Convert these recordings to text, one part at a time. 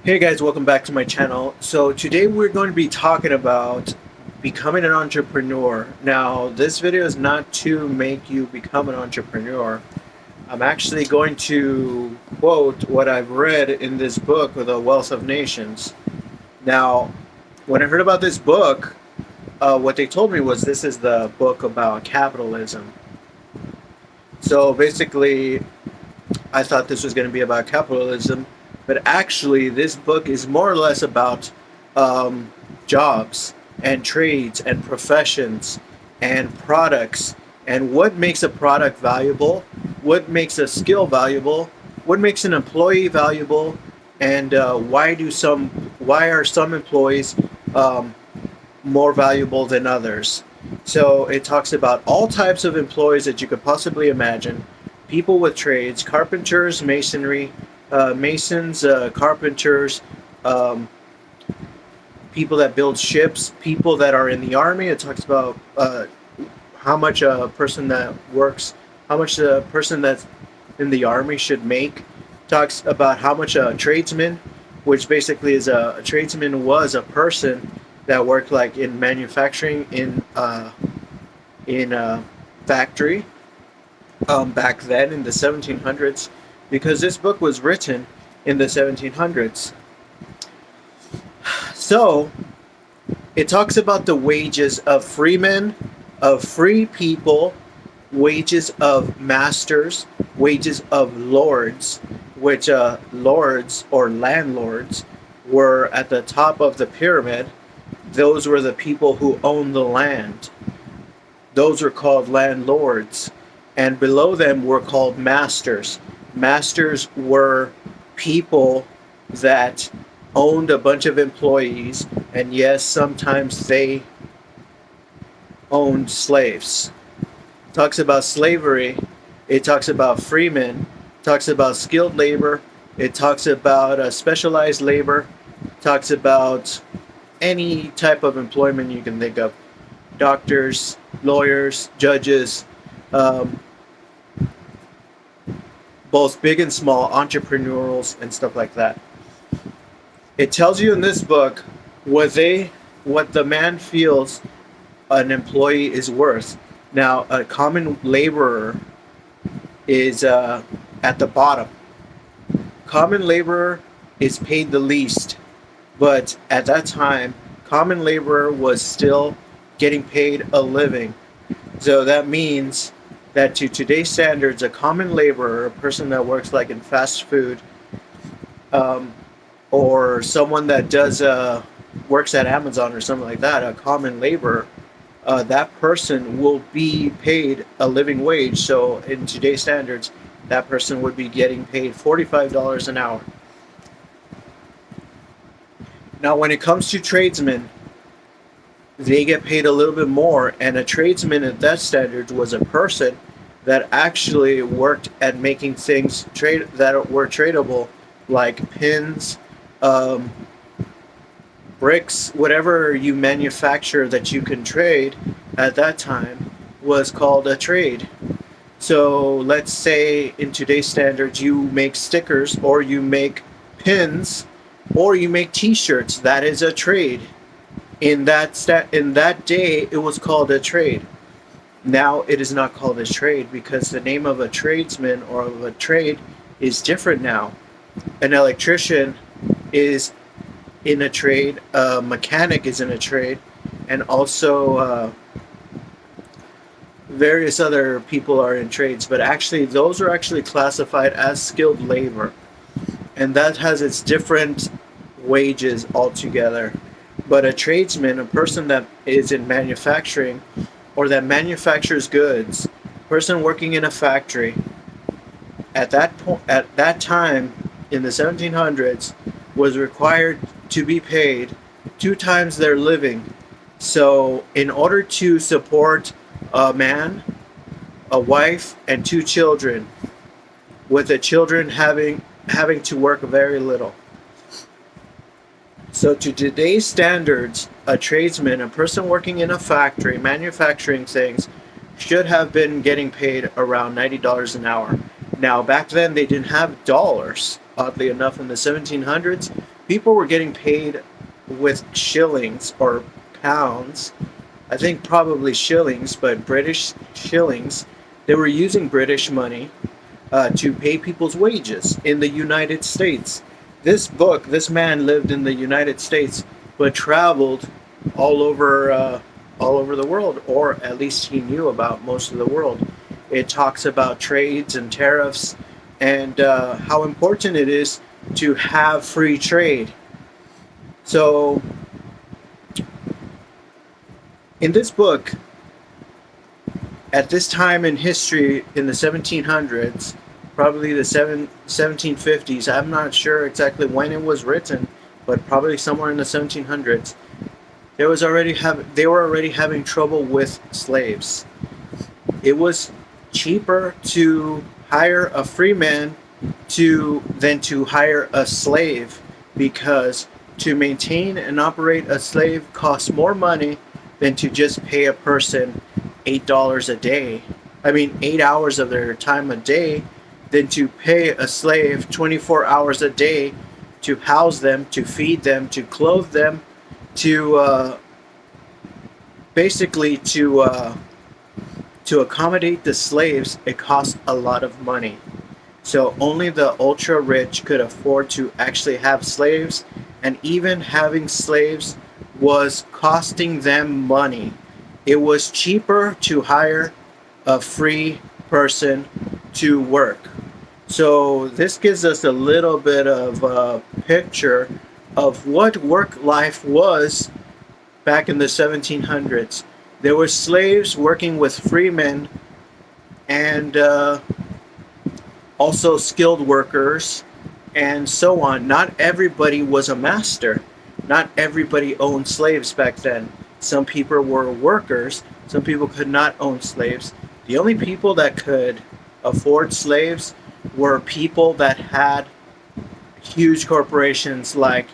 Hey guys, welcome back to my channel. So today we're going to be talking about becoming an entrepreneur. Now, this video is not to make you become an entrepreneur. I'm actually going to quote what I've read in this book, The Wealth of Nations. Now, when I heard about this book, what they told me was this is the book about capitalism. So basically, I thought this was going to be about capitalism, but actually, this book is more or less about um, jobs and trades and professions and products and what makes a product valuable, what makes a skill valuable, what makes an employee valuable, and why are some employees um, more valuable than others. So it talks about all types of employees that you could possibly imagine. People with trades, carpenters, masons, carpenters, um, people that build ships, people that are in the army. It talks about how much a person that works, how much a person that's in the army should make. Talks about how much a tradesman, which basically is a tradesman was a person that worked like in manufacturing in a factory back then in the 1700s, because this book was written in the 1700s. So it talks about the wages of freemen, of free people, wages of masters, wages of lords, which lords or landlords were at the top of the pyramid. Those were the people who owned the land. Those were called landlords. And below them were called masters. Masters were people that owned a bunch of employees, and yes, sometimes they owned slaves. It talks about slavery, it talks about freemen, it talks about skilled labor, it talks about specialized labor, it talks about any type of employment you can think of. Doctors, lawyers, judges, um, both big and small, entrepreneurials and stuff like that. It tells you in this book what the man feels an employee is worth. Now, a common laborer is at the bottom. Common laborer is paid the least, but at that time, common laborer was still getting paid a living. So that means that to today's standards, a common laborer, a person that works like in fast food, um, or someone that does works at Amazon or something like that, a common laborer, that person will be paid a living wage. So in today's standards, that person would be getting paid $45 an hour. Now, when it comes to tradesmen, they get paid a little bit more, and a tradesman at that standard was a person that actually worked at making things that were tradable, like pins, um, bricks, whatever you manufacture that you can trade at that time was called a trade. So let's say in today's standards you make stickers, or you make pins, or you make t-shirts. That is a trade. In that day, it was called a trade. Now it is not called a trade, because the name of a tradesman or of a trade is different now. An electrician is in a trade, a mechanic is in a trade, and also various other people are in trades. But actually, those are actually classified as skilled labor, and that has its different wages altogether. But a tradesman, a person that is in manufacturing or that manufactures goods, person working in a factory, at that time in the 1700s, was required to be paid 2 times their living. So in order to support a man, a wife, and 2 children, with the children having to work very little. So to today's standards, a tradesman, a person working in a factory, manufacturing things, should have been getting paid around $90 an hour. Now, back then they didn't have dollars. Oddly enough, in the 1700s, people were getting paid with shillings or pounds. I think probably shillings, but British shillings. They were using British money to pay people's wages in the United States. This man lived in the United States, but traveled all over, all over the world, or at least he knew about most of the world. It talks about trades and tariffs, and how important it is to have free trade. So, in this book, at this time in history, in the 1700s, probably the 1750s, I'm not sure exactly when it was written, but probably somewhere in the 1700s, they were already having trouble with slaves. It was cheaper to hire a free man than to hire a slave, because to maintain and operate a slave costs more money than to just pay a person $8 a day. I mean, 8 hours of their time a day, than to pay a slave 24 hours a day to house them, to feed them, to clothe them, to basically to accommodate the slaves. It costs a lot of money. So only the ultra rich could afford to actually have slaves, and even having slaves was costing them money. It was cheaper to hire a free person to work. So this gives us a little bit of a picture of what work life was back in the 1700s. There were slaves working with free men, and also skilled workers, and so on. Not everybody was a master. Not everybody owned slaves back then. Some people were workers. Some people could not own slaves. The only people that could afford slaves were people that had huge corporations, like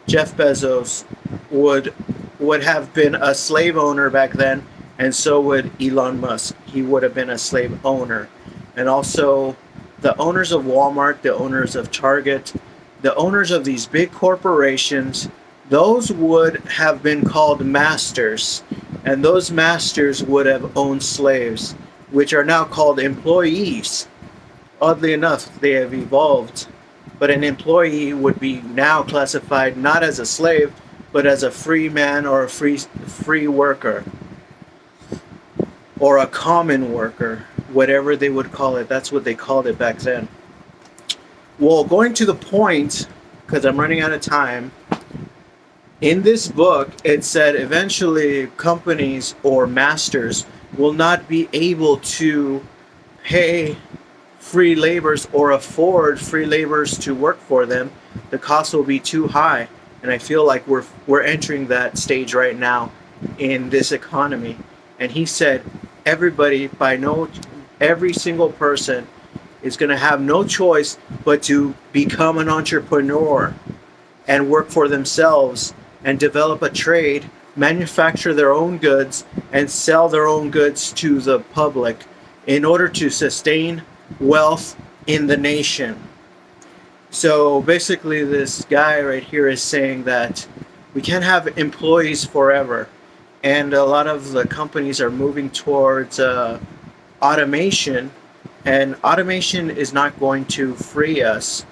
Jeff Bezos would have been a slave owner back then, and so would Elon Musk. He would have been a slave owner. And also the owners of Walmart, the owners of Target, the owners of these big corporations, those would have been called masters, and those masters would have owned slaves, which are now called employees. Oddly enough, they have evolved, but an employee would be now classified not as a slave, but as a free man, or a free worker, or a common worker, whatever they would call it. That's what they called it back then. Well, going to the point, because I'm running out of time, in this book, it said eventually companies or masters will not be able to pay free laborers or afford free laborers to work for them. The cost will be too high. And I feel like we're entering that stage right now in this economy. And he said every single person is going to have no choice but to become an entrepreneur and work for themselves and develop a trade, manufacture their own goods, and sell their own goods to the public in order to sustain wealth in the nation. So basically, this guy right here is saying that we can't have employees forever, and a lot of the companies are moving towards automation, and automation is not going to free us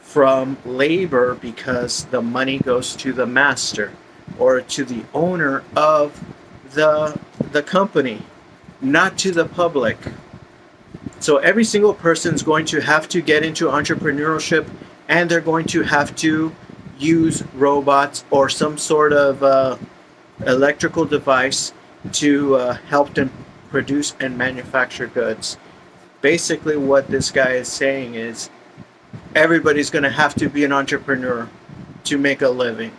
from labor, because the money goes to the master or to the owner of the company, not to the public. So every single person is going to have to get into entrepreneurship, and they're going to have to use robots or some sort of electrical device to help them produce and manufacture goods. Basically, what this guy is saying is everybody's going to have to be an entrepreneur to make a living.